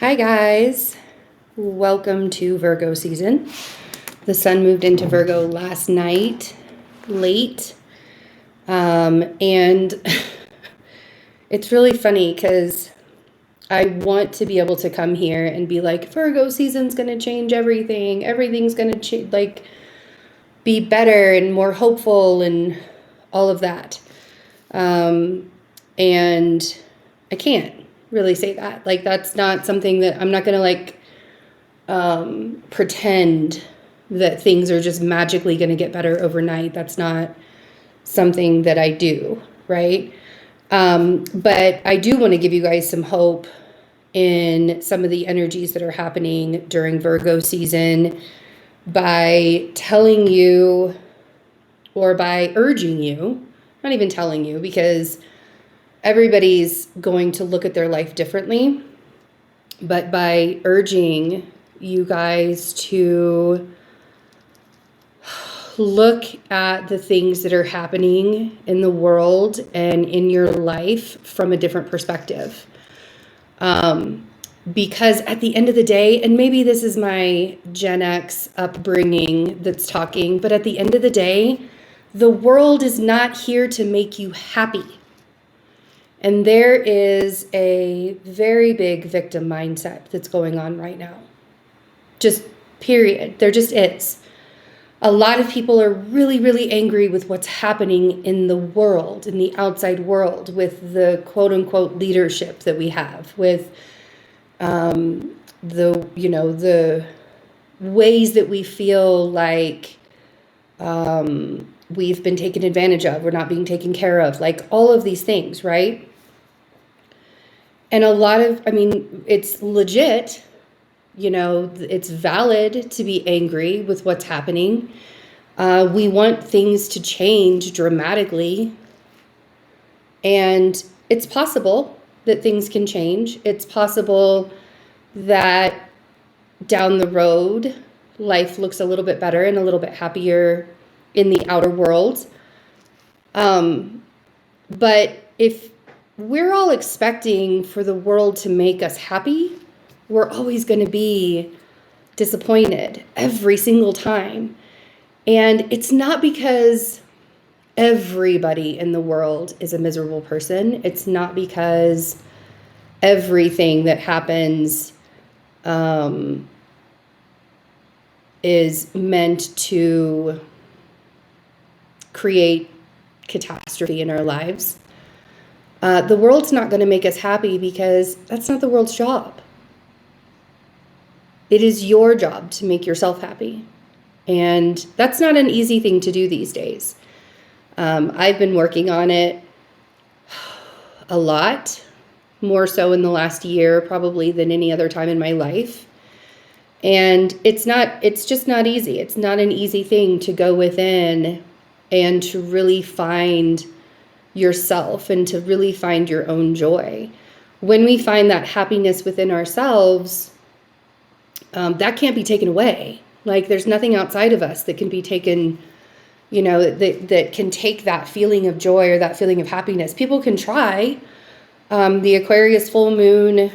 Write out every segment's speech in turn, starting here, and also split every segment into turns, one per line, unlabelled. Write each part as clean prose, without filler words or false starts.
Hi guys, welcome to Virgo season. The sun moved into Virgo last night, late, and it's really funny because I want to be able to come here and be like, Virgo season's going to change everything. Everything's going to be better and more hopeful and all of that. And I can't really say that. Like, that's not something that I'm not going to pretend that things are just magically going to get better overnight. That's not something that I do, right? But I do want to give you guys some hope in some of the energies that are happening during Virgo season by telling you, or by urging you, not even telling you, because everybody's going to look at their life differently, but by urging you guys to look at the things that are happening in the world and in your life from a different perspective. Because at the end of the day, and maybe this is my Gen X upbringing that's talking, but at the end of the day, the world is not here to make you happy. And there is a very big victim mindset that's going on right now. Just period. There just is. A lot of people are really, really angry with what's happening in the world, in the outside world, with the quote unquote leadership that we have, with the ways that we feel like we've been taken advantage of, we're not being taken care of, like all of these things, right? And it's legit, it's valid to be angry with what's happening. We want things to change dramatically. And it's possible that things can change. It's possible that down the road, life looks a little bit better and a little bit happier in the outer world. But if we're all expecting for the world to make us happy, we're always going to be disappointed every single time. And it's not because everybody in the world is a miserable person. It's not because everything that happens is meant to create catastrophe in our lives. The world's not going to make us happy because that's not the world's job. It is your job to make yourself happy. And that's not an easy thing to do these days. I've been working on it a lot, more so in the last year probably than any other time in my life. And it's just not easy. It's not an easy thing to go within and to really find yourself and to really find your own joy. When we find that happiness within ourselves, that can't be taken away. Like, there's nothing outside of us that can be taken, that can take that feeling of joy or that feeling of happiness. People can try. The Aquarius full moon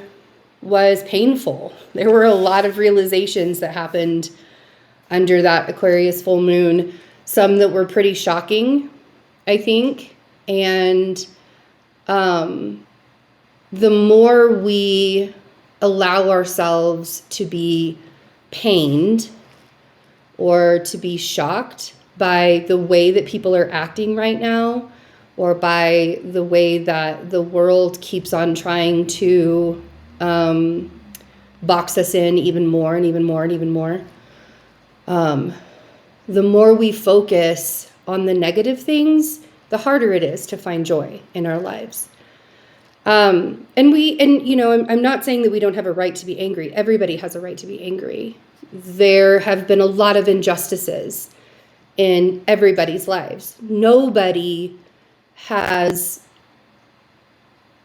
was painful. There were a lot of realizations that happened under that Aquarius full moon, some that were pretty shocking, I think. And the more we allow ourselves to be pained or to be shocked by the way that people are acting right now, or by the way that the world keeps on trying to box us in even more and even more and even more, the more we focus on the negative things, the harder it is to find joy in our lives. I'm not saying that we don't have a right to be angry. Everybody has a right to be angry. There have been a lot of injustices in everybody's lives. Nobody has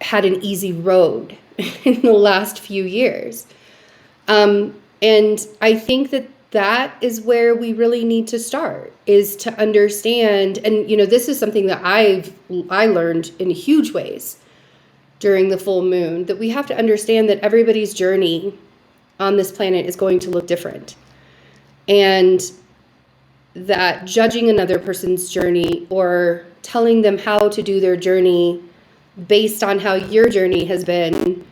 had an easy road in the last few years. And I think that is where we really need to start, is to understand. And, this is something that I learned in huge ways during the full moon, that we have to understand that everybody's journey on this planet is going to look different. And that judging another person's journey or telling them how to do their journey based on how your journey has been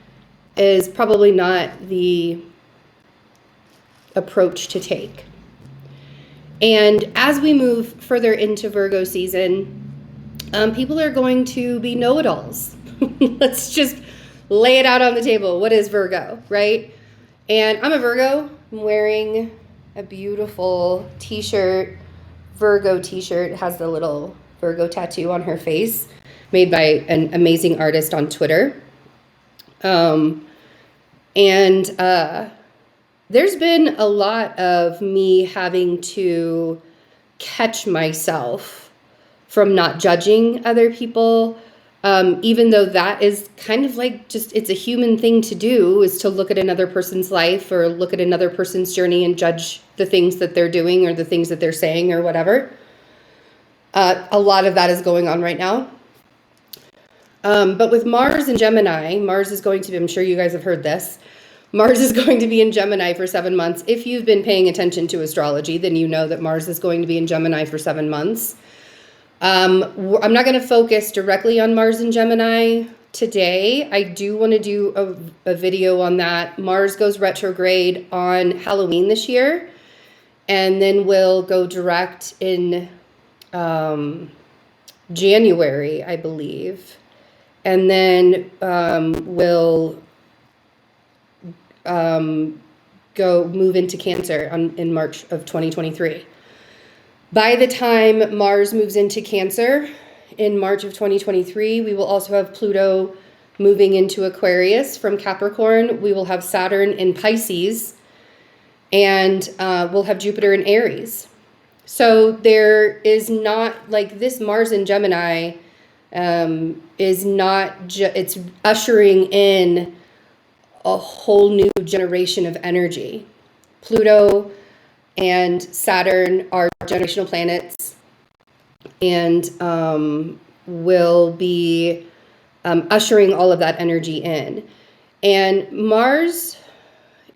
is probably not the approach to take. And as we move further into Virgo season, people are going to be know-it-alls. Let's just lay it out on the table. What is Virgo, right? And I'm a Virgo. I'm wearing a beautiful t-shirt, Virgo t-shirt. It has the little Virgo tattoo on her face, made by an amazing artist on Twitter. There's been a lot of me having to catch myself from not judging other people, even though that is kind of like just, it's a human thing to do, is to look at another person's life or look at another person's journey and judge the things that they're doing or the things that they're saying or whatever. A lot of that is going on right now. But with Mars and Gemini, Mars is going to be, I'm sure you guys have heard this, Mars is going to be in Gemini for 7 months. If you've been paying attention to astrology, then you know that Mars is going to be in Gemini for 7 months. I'm not going to focus directly on Mars and Gemini today. I do want to do a video on that. Mars goes retrograde on Halloween this year, and then will go direct in January, I believe. And then will go move into Cancer in March of 2023. By the time Mars moves into Cancer in March of 2023, we will also have Pluto moving into Aquarius from Capricorn. We will have Saturn in Pisces, and we'll have Jupiter in Aries. So there is not, like, this Mars in Gemini is not, it's ushering in a whole new generation of energy. Pluto and Saturn are generational planets, and will be ushering all of that energy in. And Mars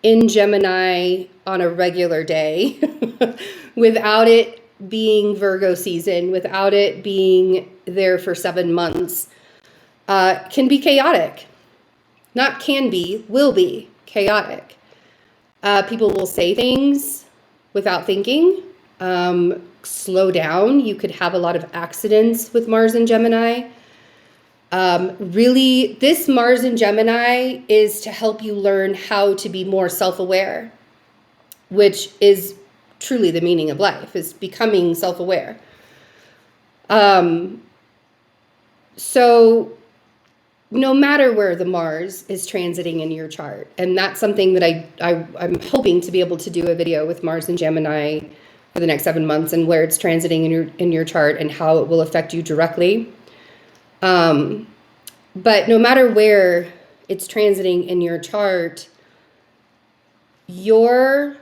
in Gemini on a regular day, without it being Virgo season, without it being there for 7 months, can be chaotic. Not can be, will be chaotic. People will say things without thinking. Slow down. You could have a lot of accidents with Mars and Gemini. Really, this Mars in Gemini is to help you learn how to be more self-aware, which is truly the meaning of life, is becoming self-aware. So no matter where the Mars is transiting in your chart, and that's something that I'm hoping to be able to do a video with Mars and Gemini for the next 7 months, and where it's transiting in your chart and how it will affect you directly. But no matter where it's transiting in your chart, your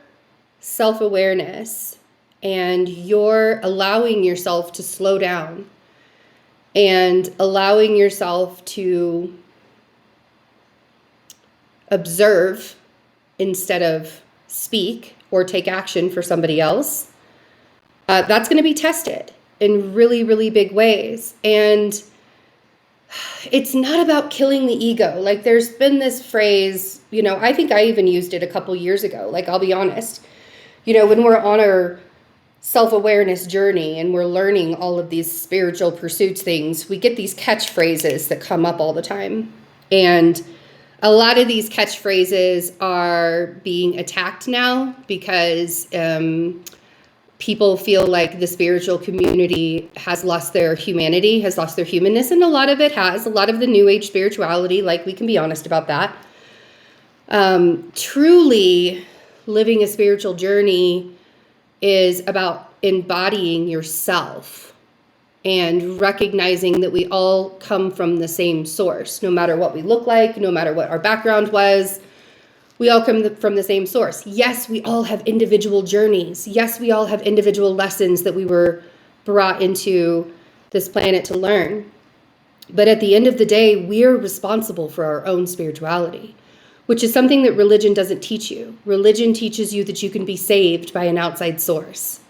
self-awareness and your allowing yourself to slow down and allowing yourself to observe instead of speak or take action for somebody else, that's going to be tested in really, really big ways. And it's not about killing the ego. Like, there's been this phrase, I think I even used it a couple years ago. Like, I'll be honest, when we're on our self-awareness journey and we're learning all of these spiritual pursuits things, we get these catchphrases that come up all the time. And a lot of these catchphrases are being attacked now because people feel like the spiritual community has lost their humanity, has lost their humanness, and a lot of it has. A lot of the New Age spirituality, like, we can be honest about that. Truly living a spiritual journey is about embodying yourself and recognizing that we all come from the same source. No matter what we look like, no matter what our background was, we all come from the same source. Yes, we all have individual journeys. Yes, we all have individual lessons that we were brought into this planet to learn. But at the end of the day, we're responsible for our own spirituality, which is something that religion doesn't teach you. Religion teaches you that you can be saved by an outside source.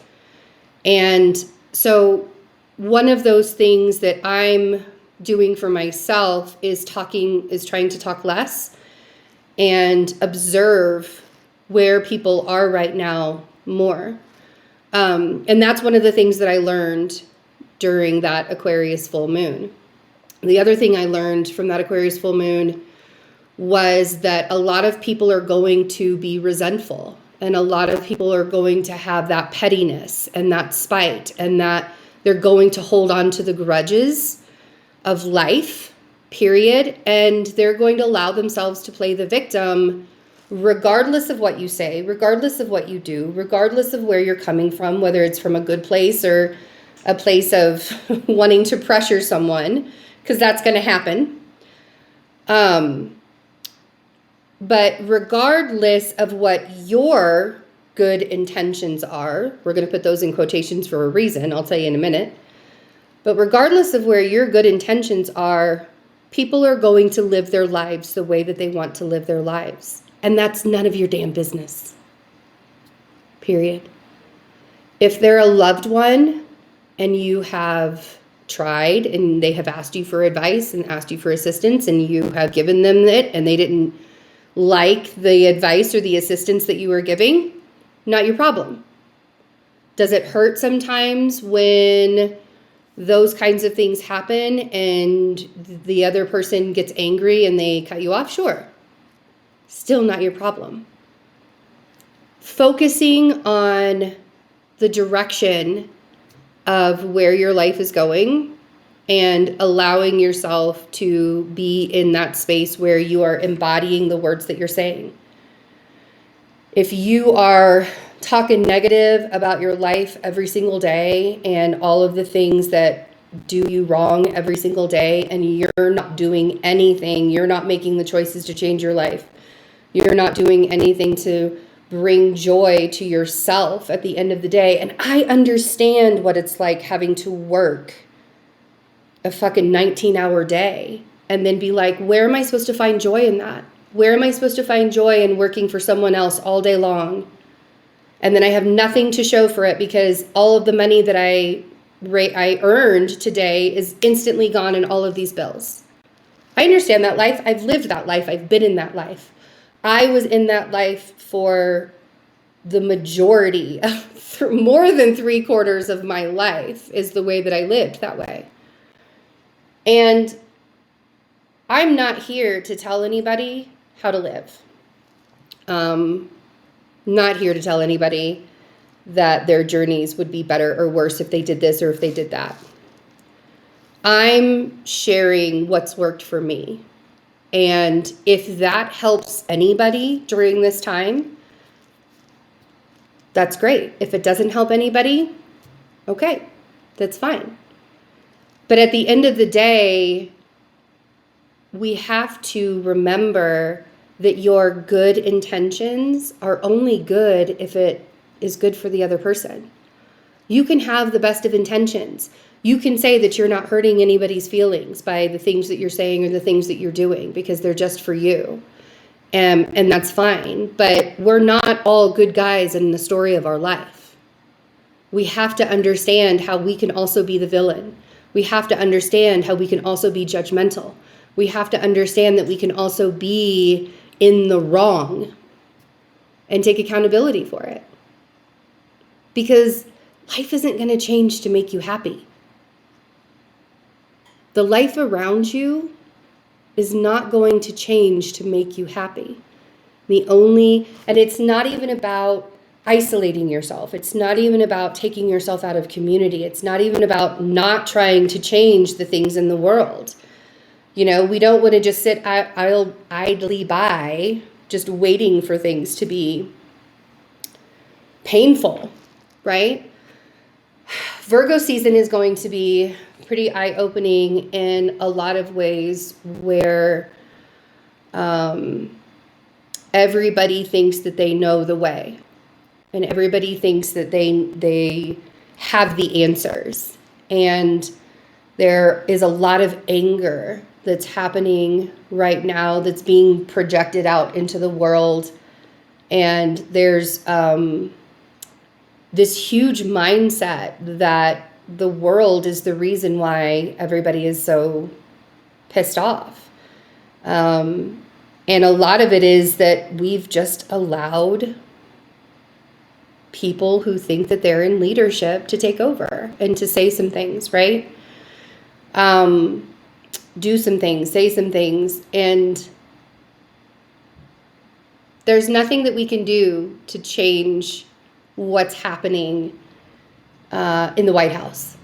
And so one of those things that I'm doing for myself is trying to talk less and observe where people are right now more. And that's one of the things that I learned during that Aquarius full moon. The other thing I learned from that Aquarius full moon was that a lot of people are going to be resentful, and a lot of people are going to have that pettiness and that spite, and that they're going to hold on to the grudges of life, period. And they're going to allow themselves to play the victim, regardless of what you say, regardless of what you do, regardless of where you're coming from, whether it's from a good place or a place of wanting to pressure someone, because that's going to happen. But regardless of what your good intentions are, we're going to put those in quotations for a reason, I'll tell you in a minute. But regardless of where your good intentions are, people are going to live their lives the way that they want to live their lives. And that's none of your damn business. Period. If they're a loved one and you have tried and they have asked you for advice and asked you for assistance and you have given them it and they didn't like the advice or the assistance that you were giving, not your problem. Does it hurt sometimes when those kinds of things happen and the other person gets angry and they cut you off? Sure. Still not your problem. Focusing on the direction of where your life is going and allowing yourself to be in that space where you are embodying the words that you're saying. If you are talking negative about your life every single day and all of the things that do you wrong every single day, and you're not doing anything, you're not making the choices to change your life, you're not doing anything to bring joy to yourself at the end of the day. And I understand what it's like having to work a fucking 19-hour day and then be like, where am I supposed to find joy in that? Where am I supposed to find joy in working for someone else all day long? And then I have nothing to show for it because all of the money that I earned today is instantly gone in all of these bills. I understand that life. I've lived that life. I've been in that life. I was in that life for the majority, more than 3/4 of my life is the way that I lived that way. And I'm not here to tell anybody how to live. Not here to tell anybody that their journeys would be better or worse if they did this or if they did that. I'm sharing what's worked for me. And if that helps anybody during this time, that's great. If it doesn't help anybody, okay, that's fine. But at the end of the day, we have to remember that your good intentions are only good if it is good for the other person. You can have the best of intentions. You can say that you're not hurting anybody's feelings by the things that you're saying or the things that you're doing because they're just for you. And that's fine. But we're not all good guys in the story of our life. We have to understand how we can also be the villain. We have to understand how we can also be judgmental. We have to understand that we can also be in the wrong and take accountability for it. Because life isn't going to change to make you happy. The life around you is not going to change to make you happy. And it's not even about isolating yourself. It's not even about taking yourself out of community. It's not even about not trying to change the things in the world. You know, we don't want to just sit idly by, just waiting for things to be painful, right? Virgo season is going to be pretty eye-opening in a lot of ways where everybody thinks that they know the way. And everybody thinks that they have the answers. And There is a lot of anger that's happening right now that's being projected out into the world. And there's this huge mindset that the world is the reason why everybody is so pissed off. And a lot of it is that we've just allowed people who think that they're in leadership to take over and to say some things, right? Do some things, say some things, and there's nothing that we can do to change what's happening in the White House.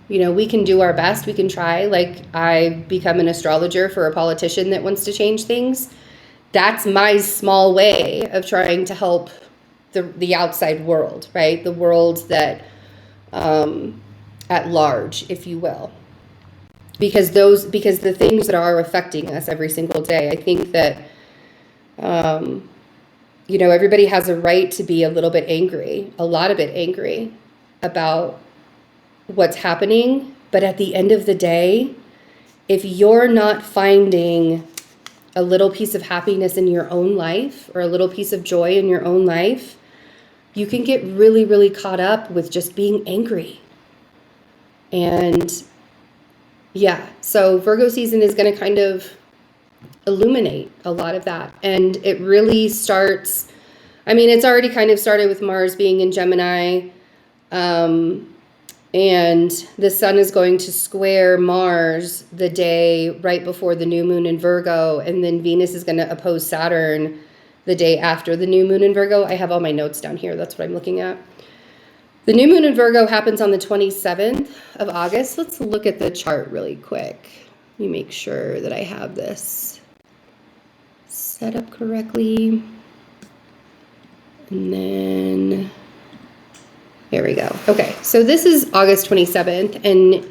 You know, we can do our best, we can try. Like, I become an astrologer for a politician that wants to change things. That's my small way of trying to help the outside world, right? The world that at large, if you will. Because the things that are affecting us every single day, I think that you know, everybody has a right to be a little bit angry, a lot of it angry about what's happening. But at the end of the day, if you're not finding a little piece of happiness in your own life or a little piece of joy in your own life, you can get really, really caught up with just being angry. And yeah, so Virgo season is going to kind of illuminate a lot of that. And it really starts, I mean, it's already kind of started with Mars being in Gemini. And the sun is going to square Mars the day right before the new moon in Virgo. And then Venus is going to oppose Saturn the day after the new moon in Virgo. I have all my notes down here. That's what I'm looking at. The new moon in Virgo happens on the 27th of August. Let's look at the chart really quick. Let me make sure that I have this set up correctly. And then, there we go. Okay, so this is August 27th. And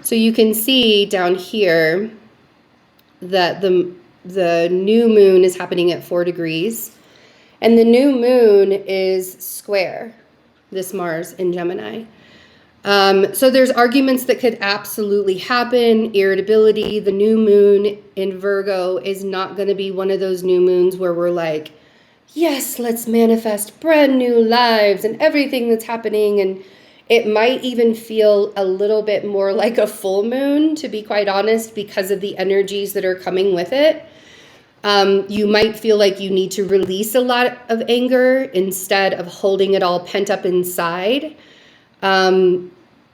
so you can see down here that the new moon is happening at 4 degrees. And the new moon is square this Mars in Gemini. So there's arguments that could absolutely happen, irritability. The new moon in Virgo is not going to be one of those new moons where we're like, yes, let's manifest brand new lives and everything that's happening. And it might even feel a little bit more like a full moon, to be quite honest, because of the energies that are coming with it. You might feel like you need to release a lot of anger instead of holding it all pent up inside.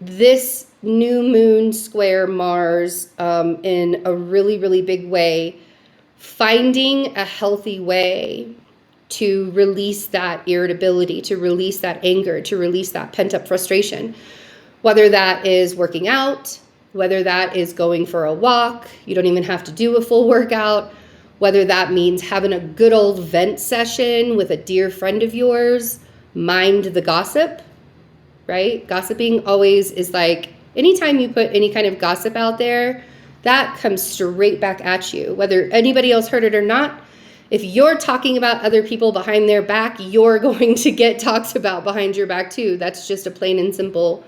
This new moon square Mars in a really, really big way, finding a healthy way to release that irritability, to release that anger, to release that pent up frustration, whether that is working out, whether that is going for a walk, you don't even have to do a full workout, whether that means having a good old vent session with a dear friend of yours, mind the gossip, right? Gossiping always is like, anytime you put any kind of gossip out there, that comes straight back at you, whether anybody else heard it or not. If you're talking about other people behind their back, you're going to get talked about behind your back too. That's just a plain and simple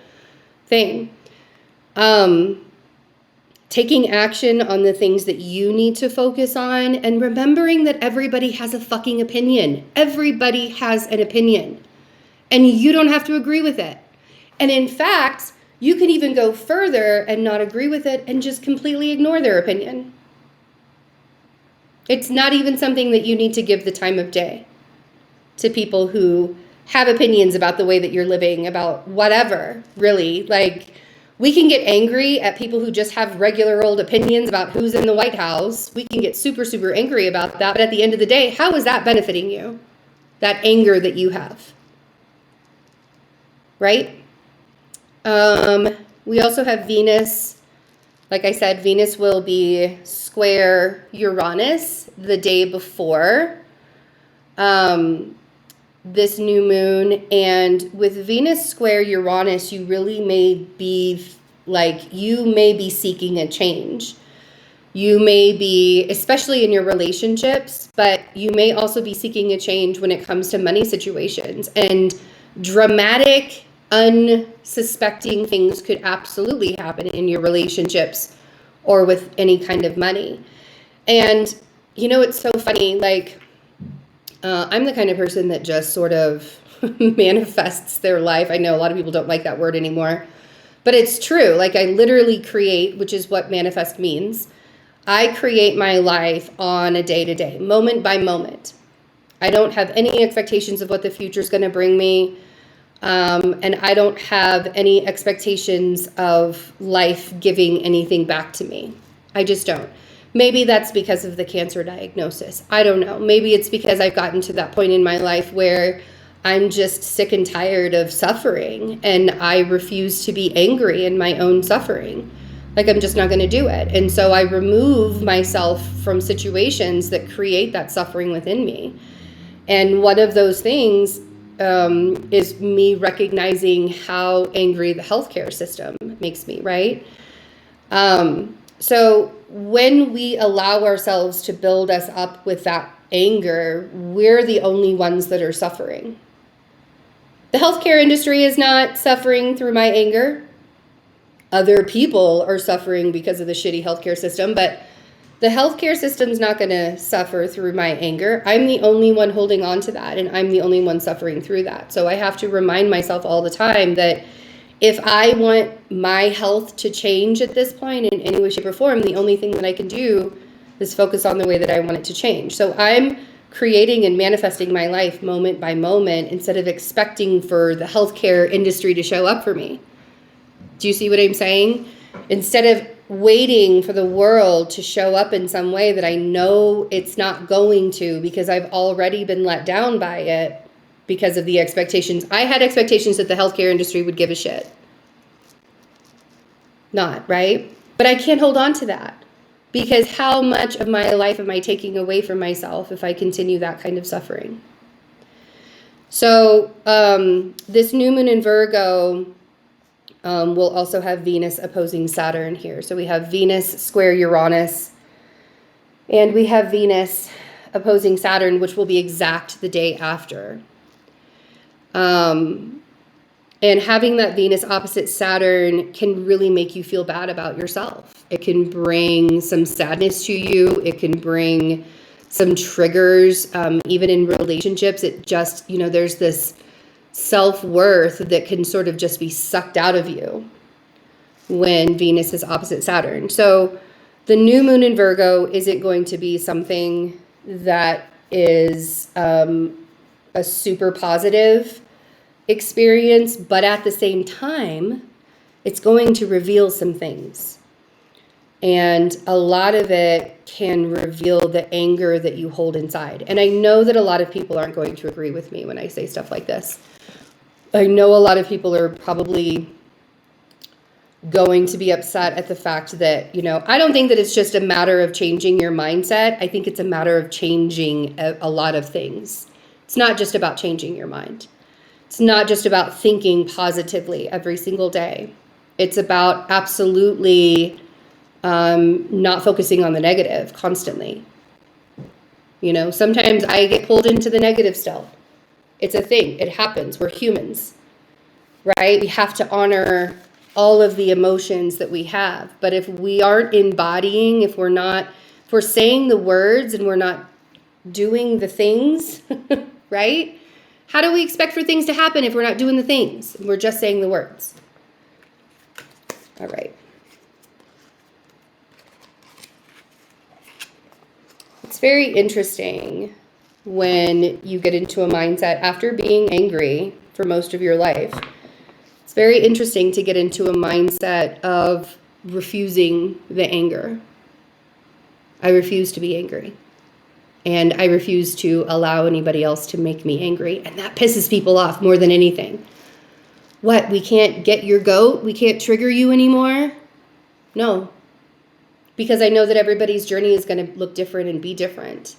thing. Taking action on the things that you need to focus on, and remembering that everybody has a fucking opinion. Everybody has an opinion, and you don't have to agree with it. And in fact, you can even go further and not agree with it and just completely ignore their opinion. It's not even something that you need to give the time of day to people who have opinions about the way that you're living, about whatever, really. Like, we can get angry at people who just have regular old opinions about who's in the White House. We can get super, super angry about that. But at the end of the day, how is that benefiting you? That anger that you have, right? We also have Venus. Like I said, Venus will be square Uranus the day before this new moon. And with Venus square Uranus, you really may be seeking a change. You may be, especially in your relationships, but you may also be seeking a change when it comes to money situations. And dramatic unsuspecting things could absolutely happen in your relationships or with any kind of money. And, it's so funny, like, I'm the kind of person that just sort of manifests their life. I know a lot of people don't like that word anymore, but it's true. Like, I literally create, which is what manifest means. I create my life on a day-to-day, moment by moment. I don't have any expectations of what the future is going to bring me. And I don't have any expectations of life giving anything back to me. I just don't. Maybe that's because of the cancer diagnosis. I don't know. Maybe it's because I've gotten to that point in my life where I'm just sick and tired of suffering, and I refuse to be angry in my own suffering. Like, I'm just not going to do it. And so I remove myself from situations that create that suffering within me. And one of those things is me recognizing how angry the healthcare system makes me, right? So when we allow ourselves to build us up with that anger, we're the only ones that are suffering. The healthcare industry is not suffering through my anger. Other people are suffering because of the shitty healthcare system, but the healthcare system's not going to suffer through my anger. I'm the only one holding on to that, and I'm the only one suffering through that. So I have to remind myself all the time that if I want my health to change at this point in any way, shape, or form, the only thing that I can do is focus on the way that I want it to change. So I'm creating and manifesting my life moment by moment instead of expecting for the healthcare industry to show up for me. Do you see what I'm saying? Instead of waiting for the world to show up in some way that I know it's not going to, because I've already been let down by it because of the expectations. I had expectations that the healthcare industry would give a shit. Not, right? But I can't hold on to that, because how much of my life am I taking away from myself if I continue that kind of suffering? So this new moon in Virgo we'll also have Venus opposing Saturn here. So we have Venus square Uranus, and we have Venus opposing Saturn, which will be exact the day after. And having that Venus opposite Saturn can really make you feel bad about yourself. It can bring some sadness to you. It can bring some triggers, even in relationships. It just, there's this self-worth that can sort of just be sucked out of you when Venus is opposite Saturn. So the new moon in Virgo isn't going to be something that is a super positive experience, but at the same time, it's going to reveal some things. And a lot of it can reveal the anger that you hold inside. And I know that a lot of people aren't going to agree with me when I say stuff like this. I know a lot of people are probably going to be upset at the fact that, I don't think that it's just a matter of changing your mindset. I think it's a matter of changing a lot of things. It's not just about changing your mind. It's not just about thinking positively every single day. It's about absolutely not focusing on the negative constantly. Sometimes I get pulled into the negative still. It's a thing. It happens. We're humans, right? We have to honor all of the emotions that we have. But if we aren't embodying, if we're saying the words and we're not doing the things, right? How do we expect for things to happen if we're not doing the things? We're just saying the words. All right. It's very interesting when you get into a mindset after being angry for most of your life. It's very interesting to get into a mindset of refusing the anger. I refuse to be angry. And I refuse to allow anybody else to make me angry. And that pisses people off more than anything. What, we can't get your goat? We can't trigger you anymore? No. Because I know that everybody's journey is going to look different and be different.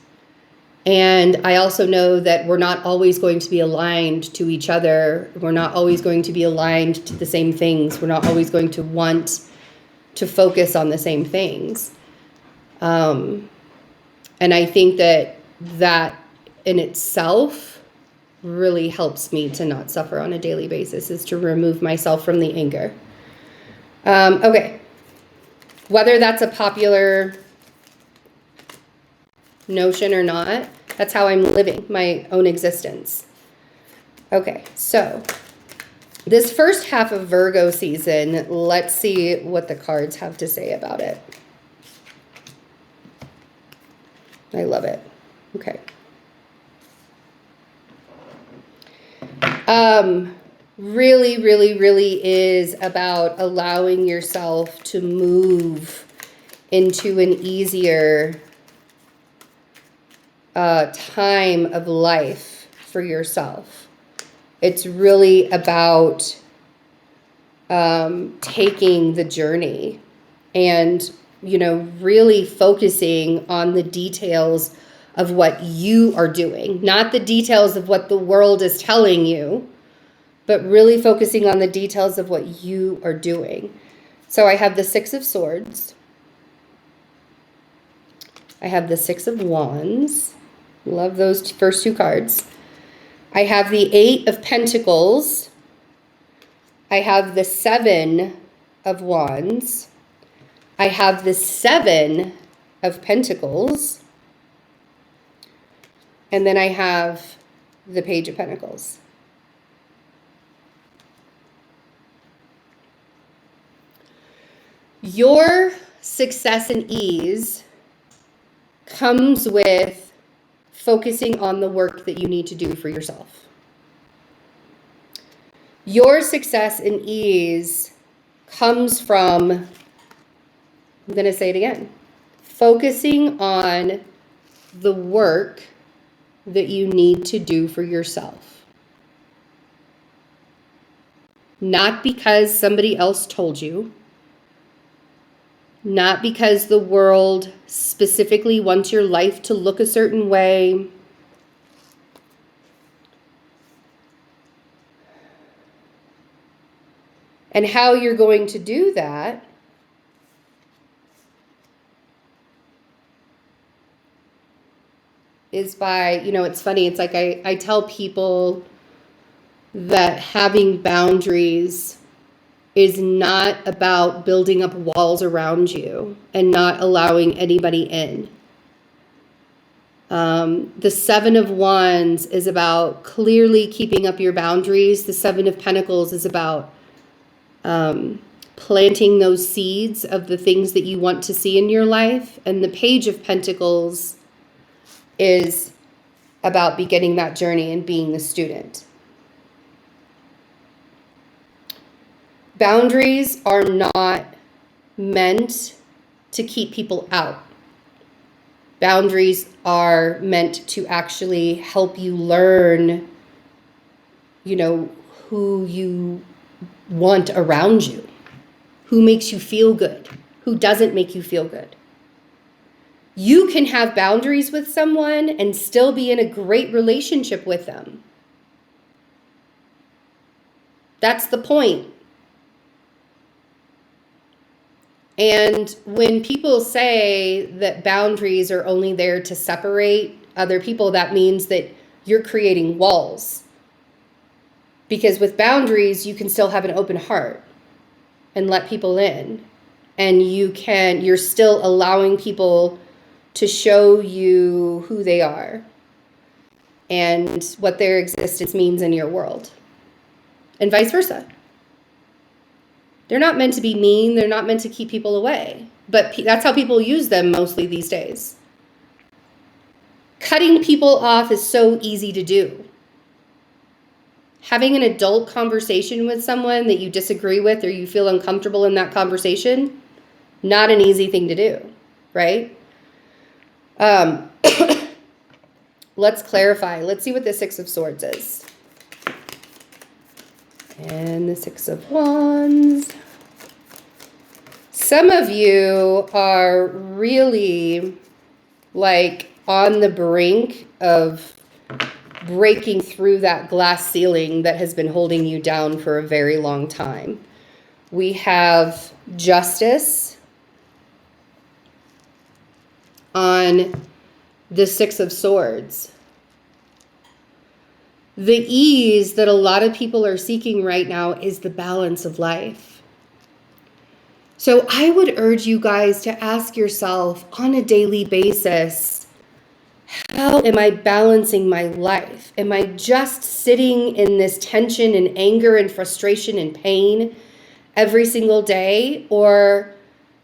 And I also know that we're not always going to be aligned to each other. We're not always going to be aligned to the same things. We're not always going to want to focus on the same things. And I think that in itself really helps me to not suffer on a daily basis, is to remove myself from the anger. Okay. Whether that's a popular notion or not, that's how I'm living my own existence. Okay, so this first half of Virgo season, let's see what the cards have to say about it. I love it. Okay. Really, really, really is about allowing yourself to move into an easier time of life for yourself. It's really about taking the journey and, really focusing on the details of what you are doing, not the details of what the world is telling you, but really focusing on the details of what you are doing. So I have the Six of Swords. I have the Six of Wands. Love those first two cards. I have the Eight of Pentacles. I have the Seven of Wands. I have the Seven of Pentacles. And then I have the Page of Pentacles. Your success and ease comes with focusing on the work that you need to do for yourself. Your success and ease comes from, I'm going to say it again, focusing on the work that you need to do for yourself. Not because somebody else told you, not because the world specifically wants your life to look a certain way. And how you're going to do that is by, it's funny. It's like I tell people that having boundaries is not about building up walls around you and not allowing anybody in. The Seven of Wands is about clearly keeping up your boundaries. The Seven of Pentacles is about planting those seeds of the things that you want to see in your life. And the Page of Pentacles is about beginning that journey and being the student. Boundaries are not meant to keep people out. Boundaries are meant to actually help you learn, who you want around you, who makes you feel good, who doesn't make you feel good. You can have boundaries with someone and still be in a great relationship with them. That's the point. And when people say that boundaries are only there to separate other people, that means that you're creating walls. Because with boundaries, you can still have an open heart and let people in. And you're still allowing people to show you who they are and what their existence means in your world. And vice versa. They're not meant to be mean. They're not meant to keep people away. But that's how people use them mostly these days. Cutting people off is so easy to do. Having an adult conversation with someone that you disagree with or you feel uncomfortable in that conversation, not an easy thing to do, right? Let's clarify. Let's see what the Six of Swords is. And the Six of Wands. Some of you are really like on the brink of breaking through that glass ceiling that has been holding you down for a very long time. We have Justice on the Six of Swords. The ease that a lot of people are seeking right now is the balance of life. So I would urge you guys to ask yourself on a daily basis, how am I balancing my life? Am I just sitting in this tension and anger and frustration and pain every single day? Or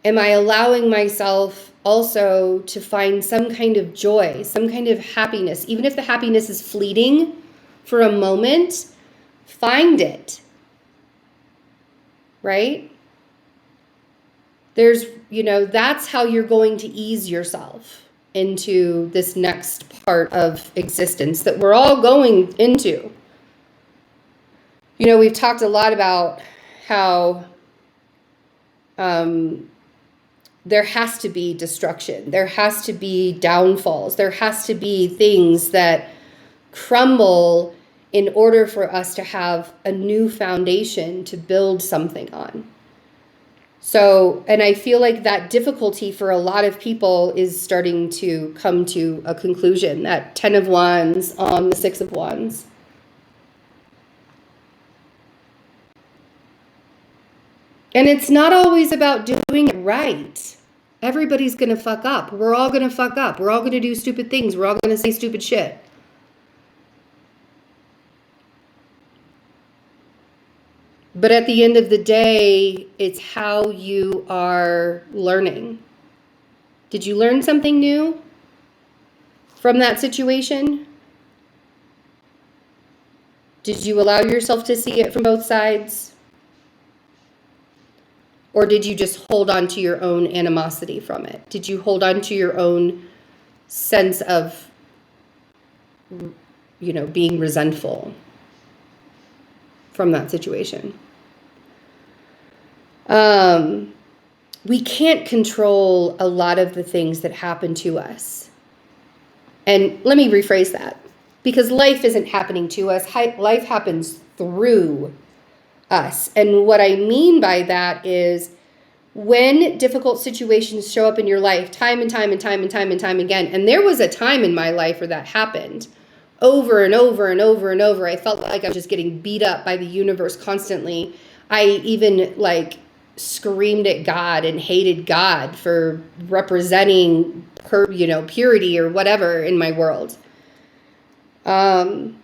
am I allowing myself also to find some kind of joy, some kind of happiness? Even if the happiness is fleeting for a moment, find it, right? That's how you're going to ease yourself into this next part of existence that we're all going into. We've talked a lot about how there has to be destruction. There has to be downfalls. There has to be things that crumble in order for us to have a new foundation to build something on. So, and I feel like that difficulty for a lot of people is starting to come to a conclusion, that 10 of Wands on the 6 of Wands. And it's not always about doing it right. Everybody's going to fuck up. We're all going to fuck up. We're all going to do stupid things. We're all going to say stupid shit. But at the end of the day, it's how you are learning. Did you learn something new from that situation? Did you allow yourself to see it from both sides? Or did you just hold on to your own animosity from it? Did you hold on to your own sense of, being resentful from that situation? We can't control a lot of the things that happen to us. And let me rephrase that, because life isn't happening to us. Life happens through us. And what I mean by that is when difficult situations show up in your life time and time and time and time and time again, and there was a time in my life where that happened over and over and over and over. I felt like I was just getting beat up by the universe constantly. I even screamed at God and hated God for representing purity or whatever in my world. And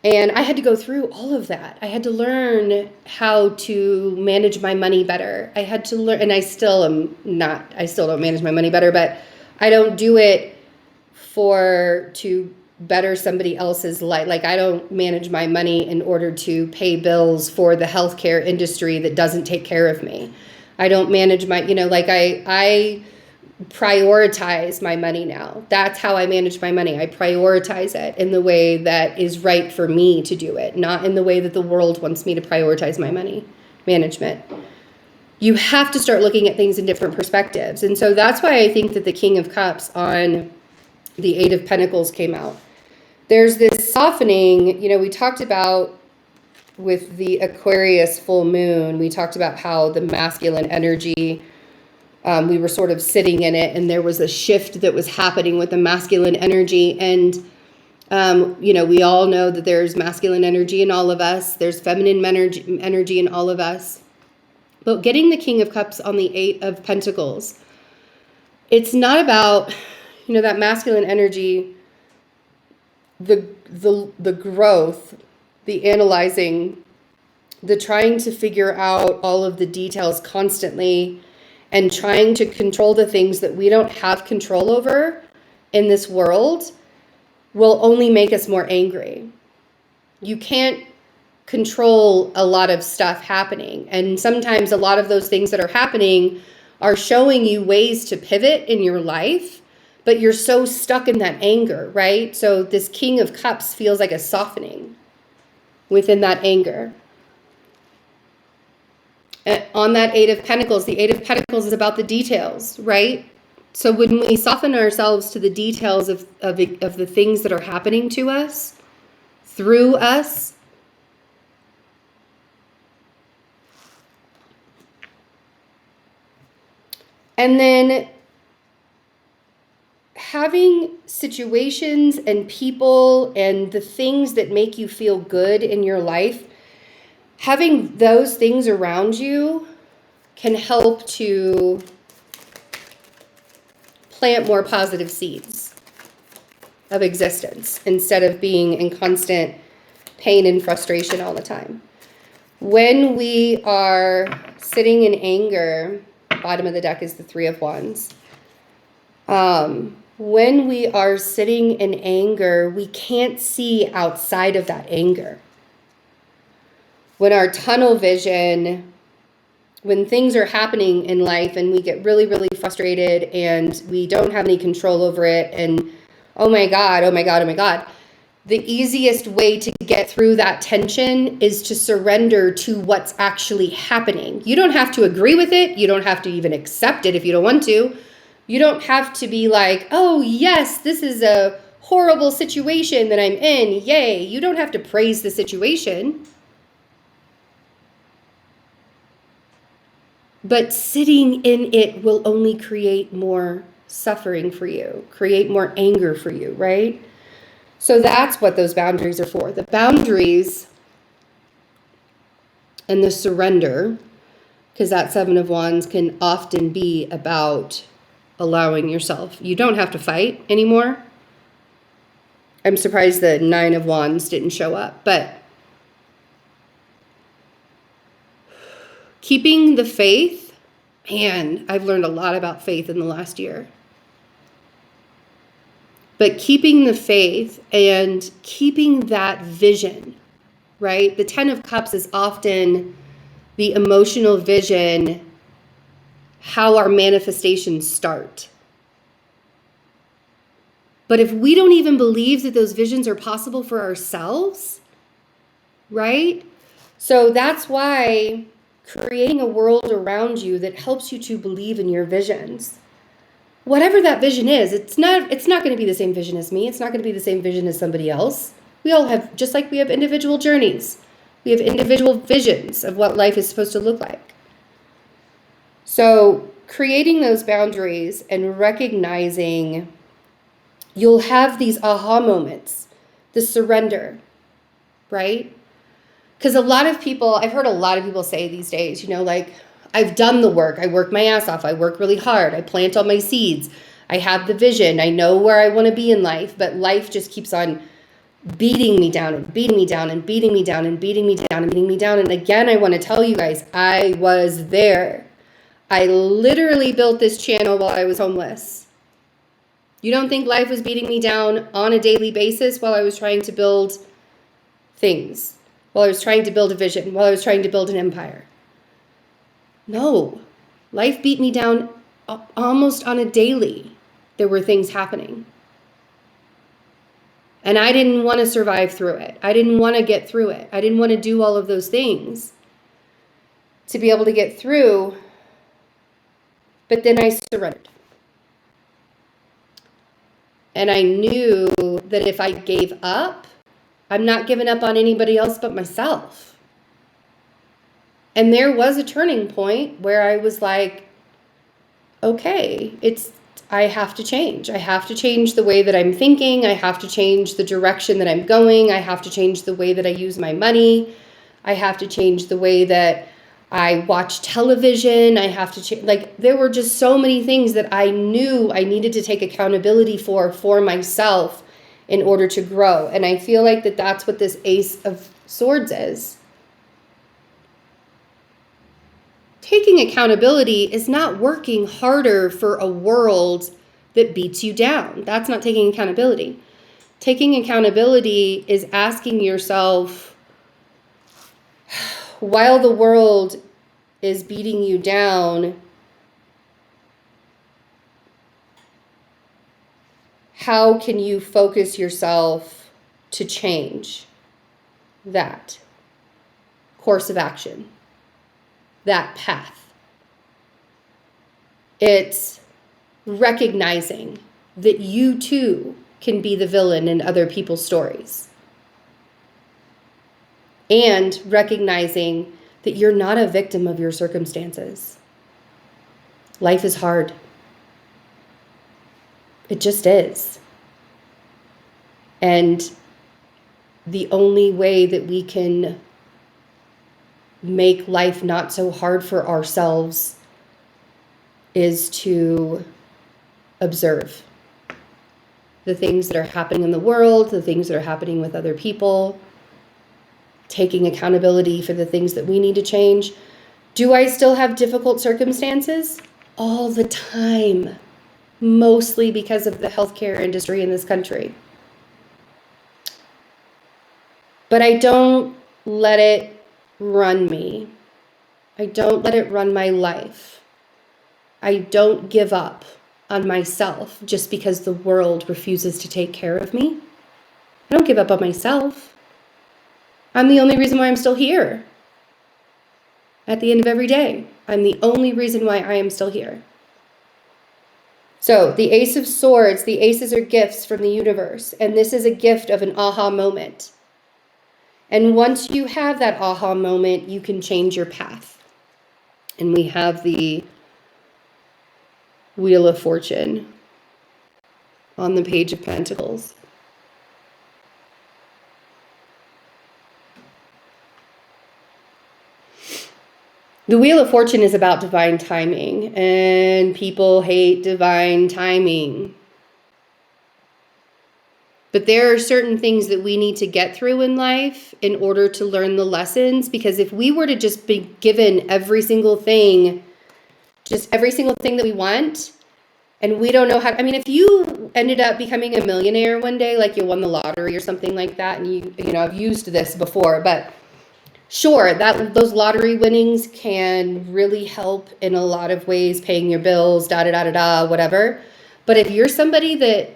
I had to go through all of that. I had to learn how to manage my money better. I had to learn, and I still don't manage my money better, but I don't do it to better somebody else's life. Like, I don't manage my money in order to pay bills for the healthcare industry that doesn't take care of me. I don't manage my, I prioritize my money now. That's how I manage my money. I prioritize it in the way that is right for me to do it, not in the way that the world wants me to prioritize my money management. You have to start looking at things in different perspectives. And so that's why I think that the King of Cups on the 8 of Pentacles came out. There's this softening, we talked about with the Aquarius full moon, we talked about how the masculine energy, we were sort of sitting in it, and there was a shift that was happening with the masculine energy. And, we all know that there's masculine energy in all of us. There's feminine energy in all of us. But getting the King of Cups on the 8 of Pentacles, it's not about, that masculine energy, the growth, the analyzing, the trying to figure out all of the details constantly, and trying to control the things that we don't have control over in this world will only make us more angry. You can't control a lot of stuff happening. And sometimes a lot of those things that are happening are showing you ways to pivot in your life, but you're so stuck in that anger, right? So this King of Cups feels like a softening within that anger. And on that 8 of Pentacles, the 8 of Pentacles is about the details, right? So when we soften ourselves to the details of the things that are happening to us, through us, and then having situations and people and the things that make you feel good in your life, having those things around you can help to plant more positive seeds of existence instead of being in constant pain and frustration all the time. When we are sitting in anger, bottom of the deck is the Three of Wands. When we are sitting in anger, we can't see outside of that anger. When our tunnel vision, when things are happening in life and we get really, really frustrated and we don't have any control over it, and oh my God, oh my God, oh my God, the easiest way to get through that tension is to surrender to what's actually happening. You don't have to agree with it. You don't have to even accept it if you don't want to. You don't have to be like, oh yes, this is a horrible situation that I'm in. Yay. You don't have to praise the situation. But sitting in it will only create more suffering for you, create more anger for you, right? So that's what those boundaries are for. The boundaries and the surrender, because that Seven of Wands can often be about allowing yourself. You don't have to fight anymore. I'm surprised the Nine of Wands didn't show up, but keeping the faith, man, I've learned a lot about faith in the last year. But keeping the faith and keeping that vision, right? The Ten of Cups is often the emotional vision, how our manifestations start. But if we don't even believe that those visions are possible for ourselves, right? So that's why creating a world around you that helps you to believe in your visions. Whatever that vision is, it's not going to be the same vision as me. It's not going to be the same vision as somebody else. We all have, just like we have individual journeys, we have individual visions of what life is supposed to look like. So creating those boundaries and recognizing, you'll have these aha moments, the surrender, right? Because a lot of people, I've heard a lot of people say these days, you know, like, I've done the work. I work my ass off. I work really hard. I plant all my seeds. I have the vision. I know where I want to be in life, but life just keeps on beating me down and beating me down and beating me down and beating me down and beating me down. And again, I want to tell you guys, I was there. I literally built this channel while I was homeless. You don't think life was beating me down on a daily basis while I was trying to build things, while I was trying to build a vision, while I was trying to build an empire? No, life beat me down almost on a daily. There were things happening. And I didn't want to survive through it. I didn't want to get through it. I didn't want to do all of those things to be able to get through. But then I surrendered. And I knew that if I gave up, I'm not giving up on anybody else but myself. And there was a turning point where I was like, okay, I have to change. I have to change the way that I'm thinking. I have to change the direction that I'm going. I have to change the way that I use my money. I have to change the way that I watch television. I have to change. Like, there were just so many things that I knew I needed to take accountability for myself in order to grow. And I feel like that's what this Ace of Swords is. Taking accountability is not working harder for a world that beats you down. That's not taking accountability. Taking accountability is asking yourself, while the world is beating you down, how can you focus yourself to change that course of action? That path. It's recognizing that you too can be the villain in other people's stories. And recognizing that you're not a victim of your circumstances. Life is hard. It just is. And the only way that we can make life not so hard for ourselves is to observe the things that are happening in the world, the things that are happening with other people, taking accountability for the things that we need to change. Do I still have difficult circumstances? All the time, mostly because of the healthcare industry in this country. But I don't let it run me. I don't let it run my life. I don't give up on myself just because the world refuses to take care of me. I don't give up on myself. I'm the only reason why I'm still here. At the end of every day, I'm the only reason why I am still here. So the Ace of Swords, the aces are gifts from the universe, and this is a gift of an aha moment. And once you have that aha moment, you can change your path. And we have the Wheel of Fortune on the Page of Pentacles. The Wheel of Fortune is about divine timing, and people hate divine timing. But there are certain things that we need to get through in life in order to learn the lessons, because if we were to just be given every single thing that we want, and we don't know how, I mean, if you ended up becoming a millionaire one day, like you won the lottery or something like that, and you know, I've used this before, but sure, those lottery winnings can really help in a lot of ways, paying your bills, whatever. But if you're somebody that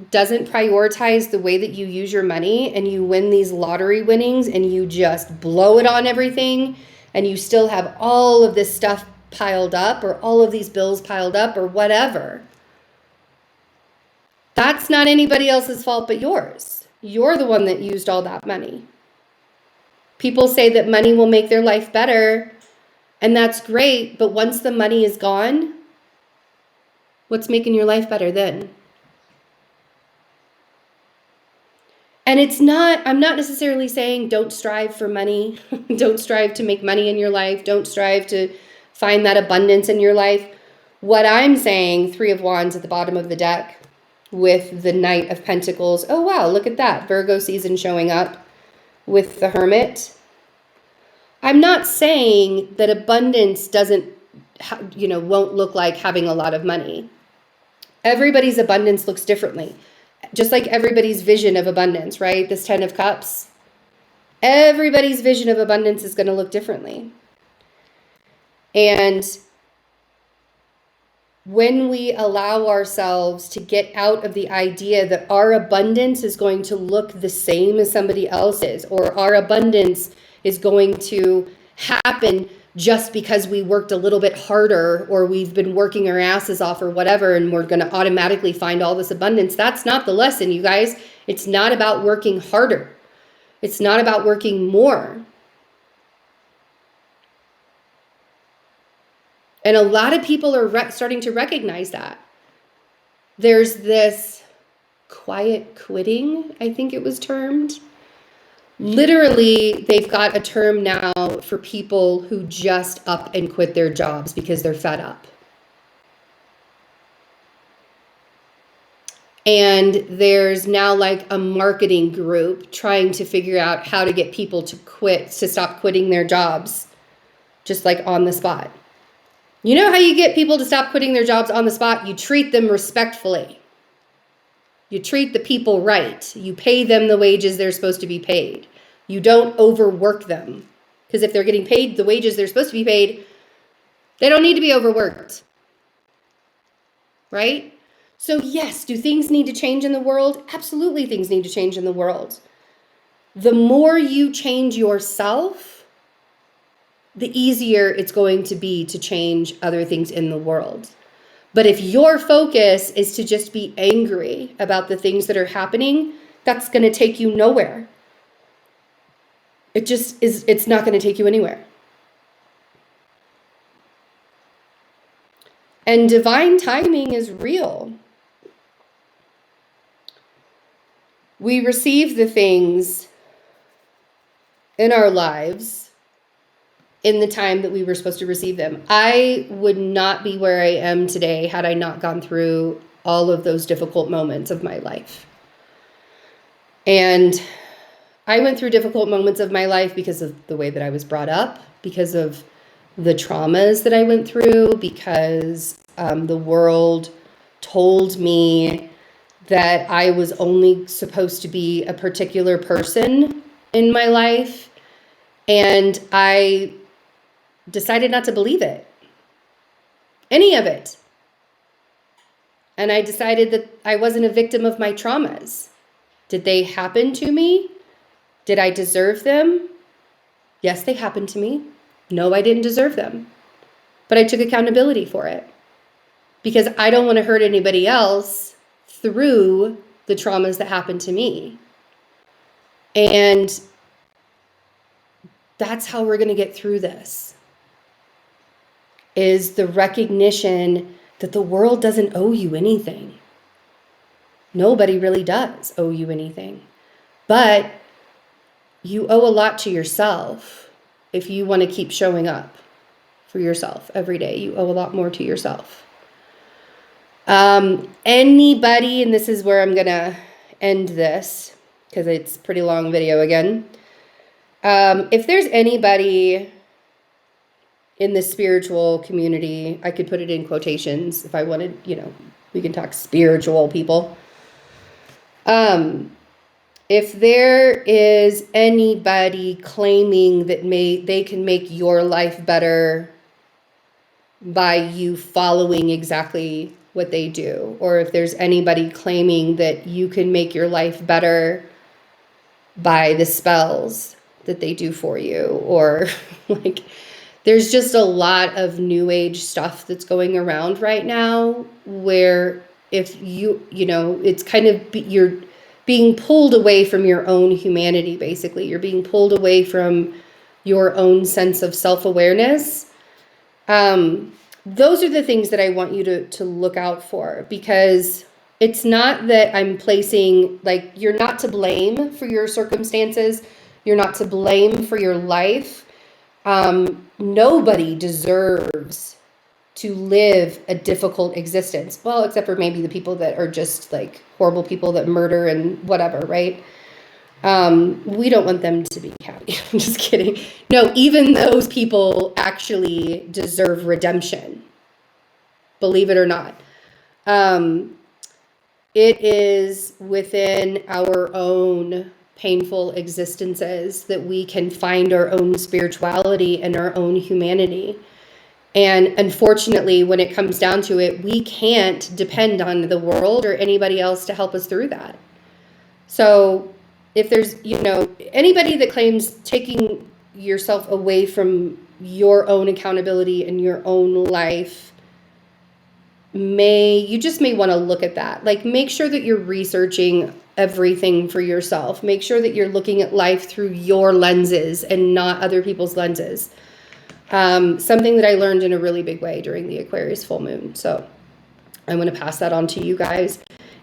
doesn't prioritize the way that you use your money, and you win these lottery winnings and you just blow it on everything, and you still have all of this stuff piled up, or all of these bills piled up, or whatever, that's not anybody else's fault but yours. You're the one that used all that money. People say that money will make their life better, and that's great, but once the money is gone, what's making your life better then? And I'm not necessarily saying don't strive for money, don't strive to make money in your life, don't strive to find that abundance in your life. What I'm saying, Three of Wands at the bottom of the deck with the Knight of Pentacles. Oh, wow, look at that. Virgo season showing up with the Hermit. I'm not saying that abundance won't look like having a lot of money. Everybody's abundance looks differently. Just like everybody's vision of abundance, right? This 10 of Cups. Everybody's vision of abundance is going to look differently. And when we allow ourselves to get out of the idea that our abundance is going to look the same as somebody else's, or our abundance is going to happen just because we worked a little bit harder, or we've been working our asses off, or whatever, and we're going to automatically find all this abundance. That's not the lesson, you guys. It's not about working harder. It's not about working more. And a lot of people are starting to recognize that. There's this quiet quitting, I think it was termed. Literally, they've got a term now for people who just up and quit their jobs because they're fed up. And there's now like a marketing group trying to figure out how to get people to stop quitting their jobs, just like on the spot. You know how you get people to stop quitting their jobs on the spot? You treat them respectfully. You treat the people right. You pay them the wages they're supposed to be paid. You don't overwork them. Because if they're getting paid the wages they're supposed to be paid, they don't need to be overworked. Right? So yes, do things need to change in the world? Absolutely, things need to change in the world. The more you change yourself, the easier it's going to be to change other things in the world. But if your focus is to just be angry about the things that are happening, that's going to take you nowhere. It's not going to take you anywhere. And divine timing is real. we receive the things in our lives in the time that we were supposed to receive them. I would not be where I am today had I not gone through all of those difficult moments of my life. And I went through difficult moments of my life because of the way that I was brought up, because of the traumas that I went through, because the world told me that I was only supposed to be a particular person in my life. And I decided not to believe it, any of it. And I decided that I wasn't a victim of my traumas. Did they happen to me? Did I deserve them? Yes, they happened to me. No, I didn't deserve them. But I took accountability for it because I don't want to hurt anybody else through the traumas that happened to me. And that's how we're going to get through this, is the recognition that the world doesn't owe you anything. Nobody really does owe you anything. But you owe a lot to yourself if you want to keep showing up for yourself every day. You owe a lot more to yourself. Anybody, and this is where I'm going to end this because it's a pretty long video again. If there's anybody in the spiritual community, I could put it in quotations if I wanted, we can talk spiritual people. If there is anybody claiming that they can make your life better by you following exactly what they do, or if there's anybody claiming that you can make your life better by the spells that they do for you, or like, there's just a lot of new age stuff that's going around right now where if it's kind of, you're being pulled away from your own humanity, basically. You're being pulled away from your own sense of self-awareness. Those are the things that I want you to look out for, because it's not that I'm placing, like, you're not to blame for your circumstances. You're not to blame for your life. Nobody deserves to live a difficult existence. Well, except for maybe the people that are just like horrible people that murder and whatever, right? We don't want them to be happy. I'm just kidding. No, even those people actually deserve redemption. Believe it or not. It is within our own painful existences that we can find our own spirituality and our own humanity. And unfortunately, when it comes down to it, we can't depend on the world or anybody else to help us through that. So if there's, anybody that claims taking yourself away from your own accountability and your own life, you just may want to look at that. Like, make sure that you're researching everything for yourself. Make sure that you're looking at life through your lenses and not other people's lenses. Something that I learned in a really big way during the Aquarius full moon. So I'm going to pass that on to you guys.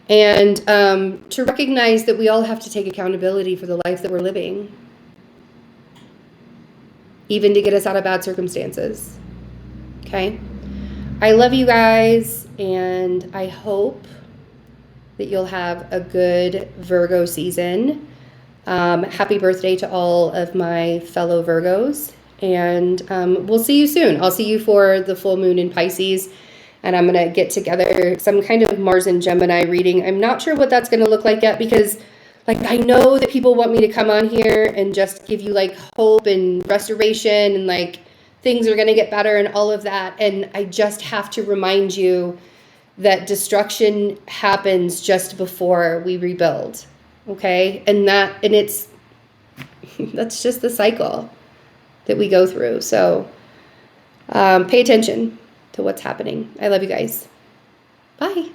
And to recognize that we all have to take accountability for the life that we're living, even to get us out of bad circumstances. Okay? I love you guys, and I hope that you'll have a good Virgo season. Happy birthday to all of my fellow Virgos. And we'll see you soon. I'll see you for the full moon in Pisces. And I'm going to get together some kind of Mars and Gemini reading. I'm not sure what that's going to look like yet, because I know that people want me to come on here and just give you hope and restoration and things are going to get better and all of that. And I just have to remind you that destruction happens just before we rebuild. Okay? And that's just the cycle that we go through. So pay attention to what's happening. I love you guys. Bye.